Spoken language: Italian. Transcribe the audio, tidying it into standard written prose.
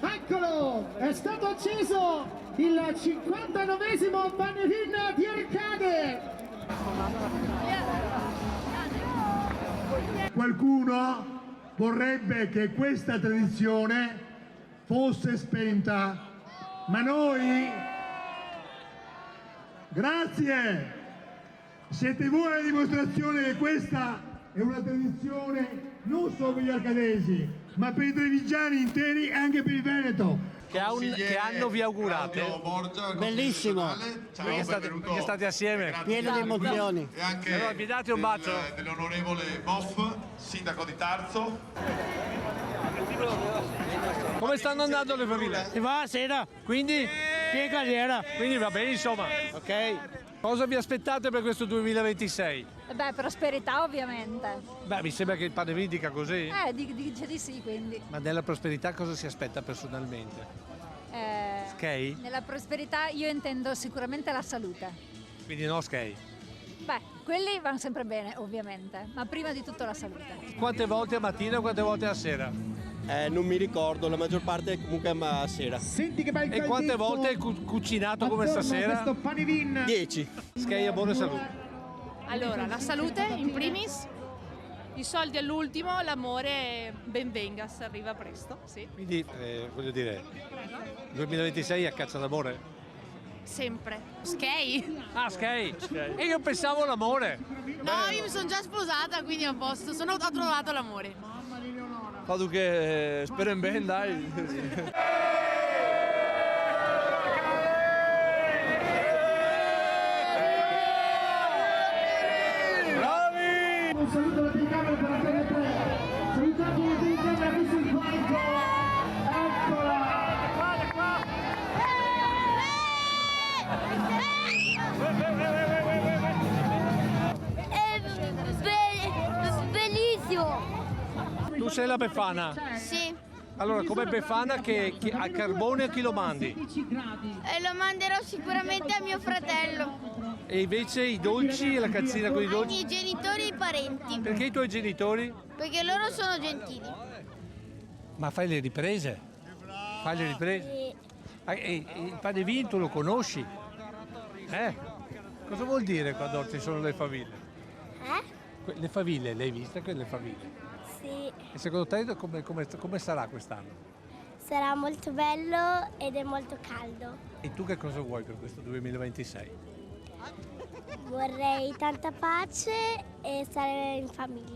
Eccolo, è stato acceso il 59esimo Panevin di Arcade. Qualcuno vorrebbe che questa tradizione fosse spenta, ma noi, grazie, siete voi la dimostrazione che questa è una tradizione non solo per gli arcadesi, ma per i trevigiani interi e anche per il Veneto. Che anno vi augurate? Bellissimo, Perché state assieme? pieno di emozioni. E anche Allora, vi date un bacio? dell'onorevole Boff, sindaco di Tarzo. Come stanno andando le famiglie? Si va sera, Quindi? che carriera. Quindi va bene, insomma. Ok. Cosa vi aspettate per questo 2026? Beh, prosperità ovviamente. Beh, mi sembra che il Panevin dica così. Dice di sì, quindi. Ma nella prosperità cosa si aspetta personalmente? Skate? Nella prosperità io intendo sicuramente la salute. Quindi no skate. Beh, quelli vanno sempre bene, ovviamente, ma prima di tutto la salute. Quante volte a mattina e quante volte a sera? Non mi ricordo, la maggior parte comunque a sera. Senti che bel E quante volte hai cucinato come stasera? Questo Panevin. 10. Skate a buona salute. Allora, la salute in primis, i soldi all'ultimo, l'amore ben venga, se arriva presto, sì. Quindi, voglio dire, 2026 a caccia d'amore? Sempre. Skate? Ah, skate! E io pensavo all'amore. No, io mi sono già sposata, quindi a posto, ho trovato l'amore. Fa che spero in bene, dai. Un saluto alla telecamera per la Tele 3. Salutate la telecamera qui sul palco. Eccola. Bellissimo! Tu sei la Befana? Sì, Allora, come Befana che a carbone a chi lo mandi? e lo manderò sicuramente a mio fratello, E invece i dolci e la cazzina con i ai dolci? miei genitori e ai parenti, Perché i tuoi genitori? perché loro sono gentili. Ma fai le riprese? Fai le riprese? E E il Panevin tu lo conosci? Cosa vuol dire quando ci sono le famiglie? Le famiglie, le hai viste quelle famiglie? sì, E secondo te come sarà quest'anno? sarà molto bello ed è molto caldo. E tu che cosa vuoi per questo 2026? Vorrei tanta pace e stare in famiglia.